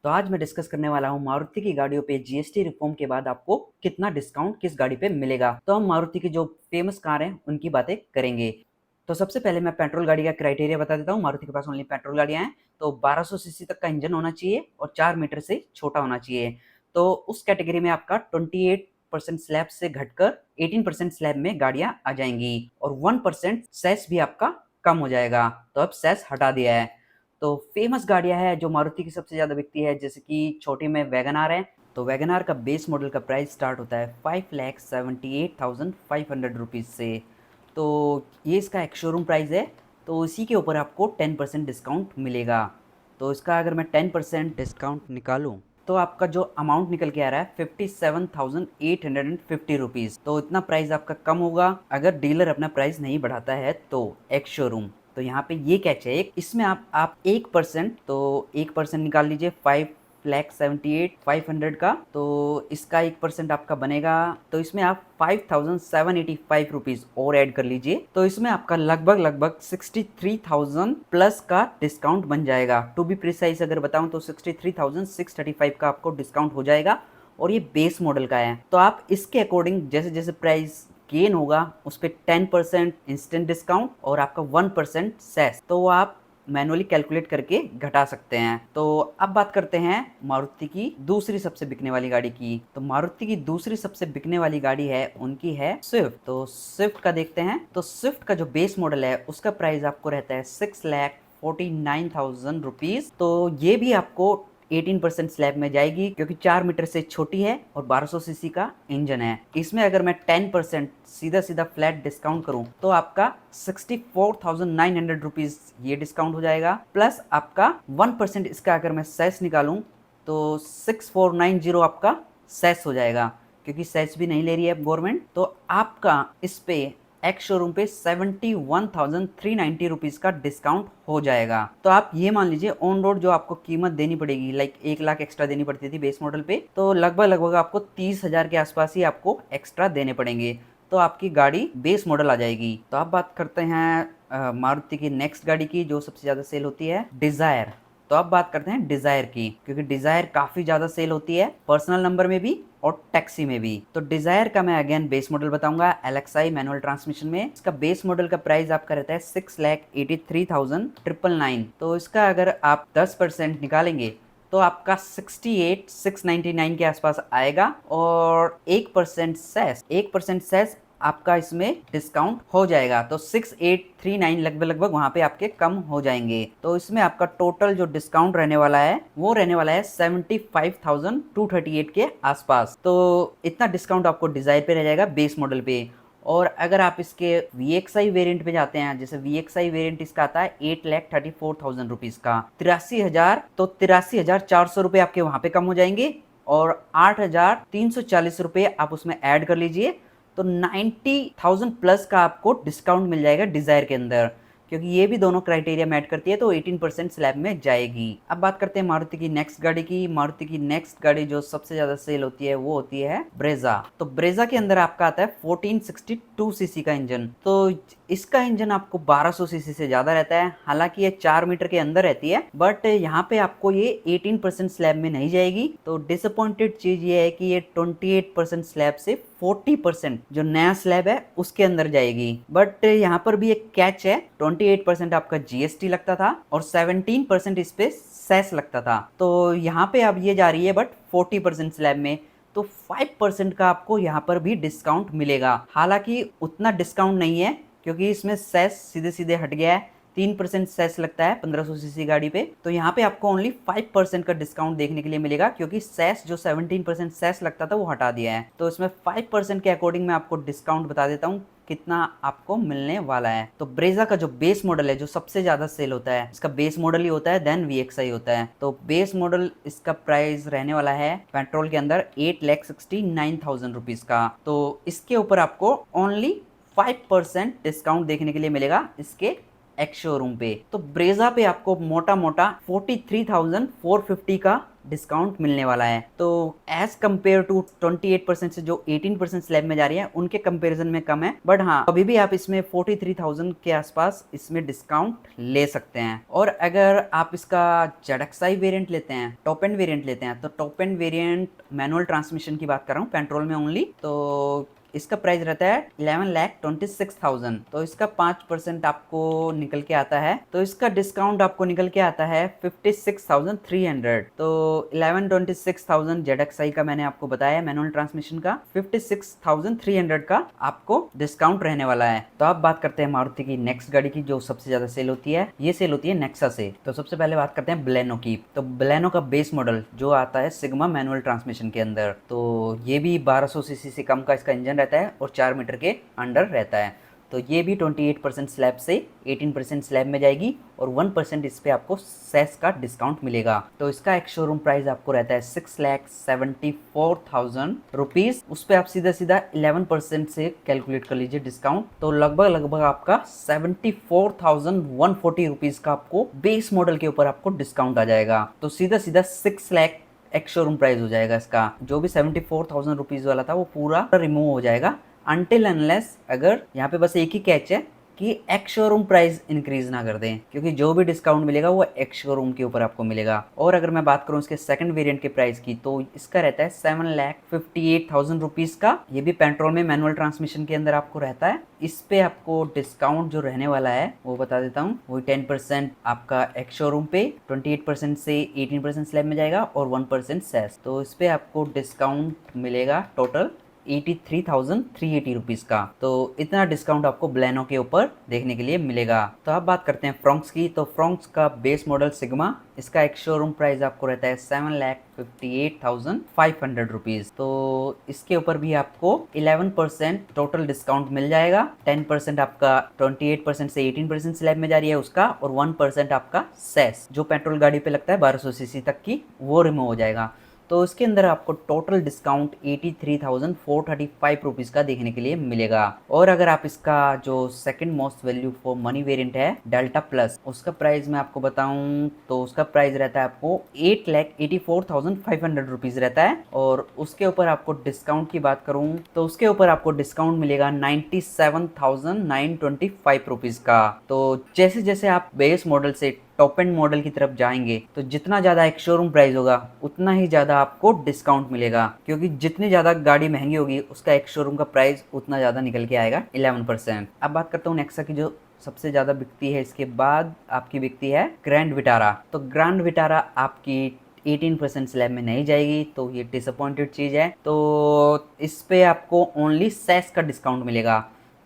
तो आज मैं डिस्कस करने वाला हूँ मारुति की गाड़ियों पे जीएसटी रिफॉर्म के बाद आपको कितना डिस्काउंट किस गाड़ी पे मिलेगा। तो हम मारुति की जो फेमस कार हैं उनकी बातें करेंगे। तो सबसे पहले मैं पेट्रोल गाड़ी का क्राइटेरिया बता देता हूँ। मारुति के पास ओनली पेट्रोल गाड़ियाँ हैं, तो 1200 सीसी तक का इंजन होना चाहिए और 4 मीटर से छोटा होना चाहिए। तो उस कैटेगरी में आपका 28% स्लैब से घटकर 18% स्लैब में गाड़ियां आ जाएंगी और 1% सेस भी आपका कम हो जाएगा। तो अब सेस हटा दिया है। तो फेमस गाड़ियां हैं जो मारुति की सबसे ज़्यादा बिकती है, जैसे कि छोटी में वैगनार है। तो वैगनार का बेस मॉडल का प्राइस स्टार्ट होता है 5,78,500 से। तो ये इसका एक शोरूम प्राइस है। तो इसी के ऊपर आपको 10% डिस्काउंट मिलेगा। तो इसका अगर मैं 10% डिस्काउंट निकालूं तो आपका जो अमाउंट निकल के आ रहा है 57,850 रुपीज़। तो इतना प्राइस आपका कम होगा अगर डीलर अपना प्राइस नहीं बढ़ाता है तो एक्स शोरूम। तो यहाँ पे ये कैच है, इसमें आप 1%, तो 1% निकाल लीजिए 5,78,500 का। तो इसका 1% आपका बनेगा, तो इसमें आप 5,785 रुपीज़ और ऐड कर लीजिए। तो इसमें आपका लगभग 63,000 प्लस का डिस्काउंट बन जाएगा। टू बी प्रिसाइज अगर बताऊं तो 63,635 का आपको डिस्काउंट हो जाएगा और ये बेस मॉडल का है। तो आप इसके अकॉर्डिंग जैसे जैसे प्राइस गेन होगा उस पर 10% इंस्टेंट डिस्काउंट और आपका 1% सेस, तो वो आप मैनुअली कैलकुलेट करके घटा सकते हैं। तो अब बात करते हैं मारुति की दूसरी सबसे बिकने वाली गाड़ी की। तो मारुति की दूसरी सबसे बिकने वाली गाड़ी है, उनकी है स्विफ्ट। तो स्विफ्ट का देखते हैं। तो स्विफ्ट का जो बेस मॉडल है उसका प्राइस आपको रहता है 6,49,000 रुपीज। तो ये भी आपको 18% स्लैब में जाएगी क्योंकि 4 मीटर से छोटी है और 1200 सीसी का इंजन है। इसमें अगर मैं 10% सीधा सीधा फ्लैट डिस्काउंट करूं तो आपका 64,900 रुपीज ये डिस्काउंट हो जाएगा। प्लस आपका 1% इसका अगर मैं सेस निकालूं तो 6490 आपका सेस हो जाएगा, क्योंकि सेस भी नहीं ले रही है गवर्नमेंट। तो आपका इस पे एक्स शोरूम पे 71,390 रुपीज का डिस्काउंट हो जाएगा। तो आप ये मान लीजिए ऑन रोड जो आपको कीमत देनी पड़ेगी, लाइक 1 लाख एक्स्ट्रा देनी पड़ती थी बेस मॉडल पे, तो लगभग आपको 30,000 के आसपास ही आपको एक्स्ट्रा देने पड़ेंगे। तो आपकी गाड़ी बेस मॉडल आ जाएगी। तो आप बात करते हैं मारुति की नेक्स्ट गाड़ी की जो सबसे ज्यादा सेल होती है, डिजायर। तो अब बात करते हैं डिजायर की, क्योंकि डिजायर काफी ज्यादा सेल होती है पर्सनल नंबर में भी और टैक्सी में भी। तो डिजायर का मैं अगेन बेस मॉडल बताऊंगा, LXI मैनुअल ट्रांसमिशन में। इसका बेस मॉडल का प्राइस आपका रहता है 6,83,999। तो इसका अगर आप 10% निकालेंगे तो आपका 68,699 के आसपास आएगा और 1% सेस आपका इसमें डिस्काउंट हो जाएगा। तो 6,839 लगभग वहां पे आपके कम हो जाएंगे। तो इसमें आपका टोटल जो डिस्काउंट रहने वाला है वो रहने वाला है 75,238 के आसपास। तो इतना डिस्काउंट आपको डिजायर पे रह जाएगा बेस मॉडल पे। और अगर आप इसके VXI वेरिएंट पे जाते हैं, जैसे VXI वेरिएंट इसका आता है 8,34,000 रुपीज का, 83,000, तो 83,400 रुपये आपके वहां पे कम हो जाएंगे और 8,340 रुपये आप उसमें ऐड कर लीजिए। तो 90,000 प्लस का आपको डिस्काउंट मिल जाएगा डिजायर के अंदर, क्योंकि ये भी दोनों क्राइटेरिया मैच करती है। तो 18% स्लैब में जाएगी। अब बात करते हैं मारुति की नेक्स्ट गाड़ी की। मारुति की नेक्स्ट गाड़ी जो सबसे ज्यादा सेल होती है वो होती है ब्रेजा। तो ब्रेजा के अंदर आपका आता है 1462 सीसी का इंजन। तो इसका इंजन आपको 1200 सीसी से ज्यादा रहता है। हालांकि ये 4 मीटर के अंदर रहती है, बट यहाँ पे आपको ये 18% स्लैब में नहीं जाएगी। तो डिसअपॉइंटेड चीज ये है कि ये 28% स्लैब से 40% जो नया स्लैब है उसके अंदर जाएगी। बट यहाँ पर भी एक कैच है, 28% आपका जीएसटी लगता था और 17% इस पे सेस लगता था। तो यहाँ पे अब ये जा रही है बट 40% स्लैब में। तो 5% का आपको यहाँ पर भी डिस्काउंट मिलेगा। हालांकि उतना डिस्काउंट नहीं है क्योंकि इसमें सेस सीधे सीधे हट गया है। 3% सेस लगता है 1500 सीसी गाड़ी पे। तो यहाँ पे आपको ओनली 5% का डिस्काउंट देखने के लिए मिलेगा, क्योंकि सेस जो 17% सेस लगता था वो हटा दिया है। तो इसमें 5% के अकॉर्डिंग मैं आपको डिस्काउंट बता देता हूँ कितना आपको मिलने वाला है। तो ब्रेजा का जो बेस मॉडल है जो सबसे ज्यादा सेल होता है, इसका बेस मॉडल ही होता है, देन VXI होता है। तो बेस मॉडल इसका प्राइस रहने वाला है पेट्रोल के अंदर 8,69,000 रुपीज का। तो इसके ऊपर आपको ओनली 5% डिस्काउंट देखने के लिए मिलेगा इसके एक्स शोरूम पे। तो ब्रेजा पे आपको मोटा मोटा 43,450 का डिस्काउंट मिलने वाला है। तो एज कम्पेयर टू 28% से जो 18% स्लैब में जा रही है उनके कंपेरिजन में कम है, बट हाँ अभी भी आप इसमें 43,000 के आसपास इसमें डिस्काउंट ले सकते हैं। और अगर आप इसका ZXi वेरिएंट लेते हैं, टॉप एंड वेरिएंट लेते हैं, तो top end variant manual transmission की बात कर रहा हूँ, पेट्रोल में ओनली, तो इसका प्राइस रहता है 11,26,000। तो इसका 5% आपको निकल के आता है, तो इसका डिस्काउंट आपको निकल के आता है 56,300। तो 11,26,000 ZXi का मैंने आपको बताया मैनुअल ट्रांसमिशन का, 56,300 का आपको डिस्काउंट रहने वाला है। तो अब बात करते हैं मारुति की नेक्स्ट गाड़ी की जो सबसे ज्यादा सेल होती है, ये सेल होती है नेक्सा से। तो सबसे पहले बात करते हैं बलेनो की। तो बलेनो का बेस मॉडल जो आता है सिग्मा मैनुअल ट्रांसमिशन के अंदर, तो ये भी 1200 सीसी से कम का इसका इंजन रहता है और 4 मीटर के अंडर रहता है। तो ये भी 28% स्लैब से 18% स्लैब में जाएगी और 1% इस पे आपको सेस का डिस्काउंट मिलेगा। तो इसका एक शोरूम प्राइस आपको रहता है 6,74,000 रुपीज। उस पे आप सीधा सीधा 11% से कैलकुलेट कर लीजिए डिस्काउंट, तो लगभग आपका 74,140 रुपीज का आपको बेस मॉडल के ऊपर आपको डिस्काउंट आ जाएगा। तो सीधा सीधा 6 लाख एक शोरूम प्राइस हो जाएगा इसका। जो भी 74,000 रुपीज वाला था वो पूरा रिमूव हो जाएगा, अनटिल अनलेस अगर यहाँ पे बस एक ही कैच है कि एक्स शोरूम प्राइस इंक्रीज ना कर दें, क्योंकि जो भी डिस्काउंट मिलेगा वो एक्स शोरूम के ऊपर आपको मिलेगा। और अगर मैं बात करूं इसके सेकंड वेरिएंट के प्राइस की, तो इसका रहता है 7,58,000 रुपीज का। ये भी पेट्रोल में मैनुअल ट्रांसमिशन के अंदर आपको रहता है। इस पे आपको डिस्काउंट जो रहने वाला है वो बता देता हूँ, वही 10% आपका एक्स शोरूम पे, 28% से 18% स्लैब में जाएगा और 1% सेस। तो इस पे आपको डिस्काउंट मिलेगा टोटल 83,380 रुपीज का। तो इतना डिस्काउंट आपको बलेनो के ऊपर देखने के लिए मिलेगा। तो अब बात करते हैं फ्रोंक्स की। तो फ्रोंक्स का बेस मॉडल सिग्मा, इसका एक शोरूम प्राइस आपको रहता है 7,58,500 रुपीज। तो इसके ऊपर भी आपको 11% टोटल डिस्काउंट मिल जाएगा। 10% आपका 28% से 18% स्लैब में जा रही है उसका, और 1% आपका सेस जो पेट्रोल गाड़ी पे लगता है 1200 सीसी तक की, वो रिमूव हो जाएगा। तो इसके अंदर आपको टोटल डिस्काउंट 83,435 रुपीज़ का देखने के लिए मिलेगा। और अगर आप इसका जो second most value for money variant है डेल्टा प्लस, उसका प्राइस मैं आपको बताऊं तो उसका प्राइस रहता है आपको 8,84,500 रुपीज़ रहता है। और उसके ऊपर आपको डिस्काउंट की बात करूं तो उसके ऊपर आपको डिस्काउंट मिलेगा 97,925 रुपीज़ का। तो जैसे जैसे आप बेस मॉडल से टॉप एंड मॉडल की तरफ जाएंगे तो जितना ज्यादा एक शोरूम प्राइस होगा उतना ही ज्यादा आपको डिस्काउंट मिलेगा, क्योंकि जितनी ज्यादा गाड़ी महंगी होगी उसका एक शोरूम का प्राइस उतना ज्यादा निकल के आएगा 11%। अब बात करता हूँ नेक्सा की जो सबसे ज्यादा बिकती है, इसके बाद आपकी बिकती है ग्रैंड विटारा। तो ग्रैंड विटारा आपकी 18% स्लैब में नहीं जाएगी, तो ये डिसअपॉइंटेड चीज है। तो इस पे आपको ओनली सेस का डिस्काउंट मिलेगा।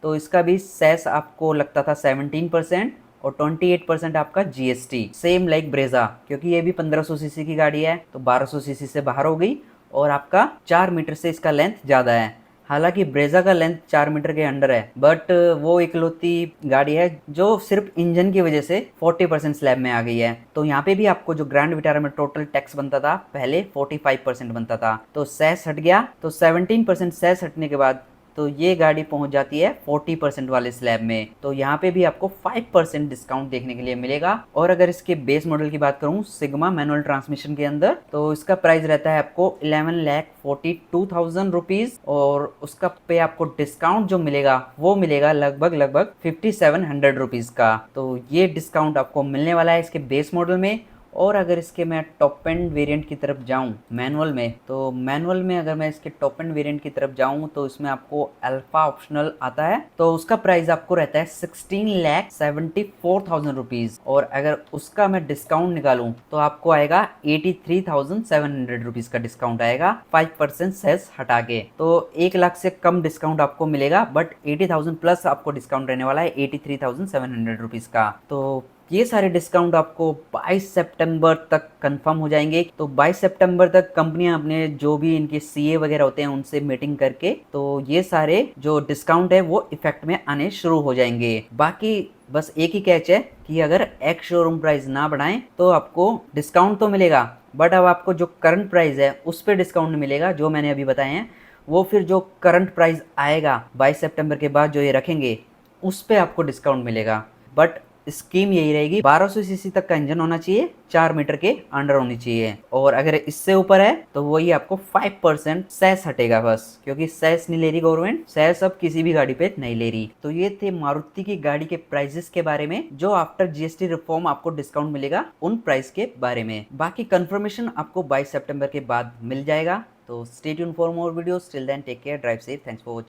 तो इसका भी सेस आपको लगता था 17% और 28% आपका जीएसटी, सेम लाइक ब्रेजा, क्योंकि ये भी 1500 सीसी की गाड़ी है तो 1200 सीसी से बाहर हो गई और आपका 4 मीटर से इसका लेंथ ज़्यादा है। हालांकि ब्रेजा का लेंथ 4 मीटर के अंडर है, बट वो इकलौती गाड़ी है जो सिर्फ इंजन की वजह से 40% स्लैब में आ गई है। तो यहाँ पे भी आपको जो ग्रैंड विटारा में टोटल टैक्स बनता था पहले 45% बनता था, तो सेस हट गया। तो 17% सेस हटने के बाद तो ये गाड़ी पहुंच जाती है 40% वाले स्लैब में। तो यहाँ पे भी आपको 5% डिस्काउंट देखने के लिए मिलेगा। और अगर इसके बेस मॉडल की बात करूँ सिग्मा मैनुअल ट्रांसमिशन के अंदर, तो इसका प्राइस रहता है आपको 11,42,000 रुपीज, और उसका पे आपको डिस्काउंट जो मिलेगा वो मिलेगा लगभग 5,700 रुपीज का। तो ये डिस्काउंट आपको मिलने वाला है इसके बेस मॉडल में। और अगर इसके मैं टॉप एंड वेरिएंट की तरफ जाऊं मैनुअल में, तो मैनुअल में अगर मैं इसके टॉप एंड वेरिएंट की तरफ जाऊं तो इसमें आपको अल्फा ऑप्शनल आता है। तो उसका प्राइस आपको रहता है 16,74,000 रुपीज, और अगर उसका मैं डिस्काउंट निकालूं तो आपको आएगा 83,700 रुपीज का डिस्काउंट आएगा 5% सेस हटा के। तो 1 लाख से कम डिस्काउंट आपको मिलेगा, बट 80,000 प्लस आपको डिस्काउंट रहने वाला है 83,700 रुपीज का। तो ये सारे डिस्काउंट आपको 22 सितंबर तक कंफर्म हो जाएंगे। तो 22 सितंबर तक कंपनियां अपने जो भी इनके सीए वगैरह होते हैं उनसे मीटिंग करके तो ये सारे जो डिस्काउंट है वो इफेक्ट में आने शुरू हो जाएंगे। बाकी बस एक ही कैच है कि अगर एक्स शोरूम प्राइस ना बढ़ाएं तो आपको डिस्काउंट तो मिलेगा, बट अब आपको जो करंट प्राइस है उस पर डिस्काउंट मिलेगा जो मैंने अभी बताए हैं। वो फिर जो करंट प्राइस आएगा 22 सितंबर के बाद जो ये रखेंगे उस पर आपको डिस्काउंट मिलेगा, बट स्कीम यही रहेगी, 1200 सीसी तक का इंजन होना चाहिए, 4 मीटर के अंडर होनी चाहिए, और अगर इससे ऊपर है तो वही आपको 5% सेस हटेगा बस, क्योंकि सेस नहीं ले रही गवर्नमेंट, सेस अब किसी भी गाड़ी पे नहीं ले रही। तो ये थे मारुति की गाड़ी के प्राइसेस के बारे में, जो आफ्टर जीएसटी रिफॉर्म आपको डिस्काउंट मिलेगा उन प्राइस के बारे में। बाकी कंफर्मेशन आपको 22 सितंबर के बाद मिल जाएगा। तो stay tune for more videos, till then take care, drive safe, thanks for watching.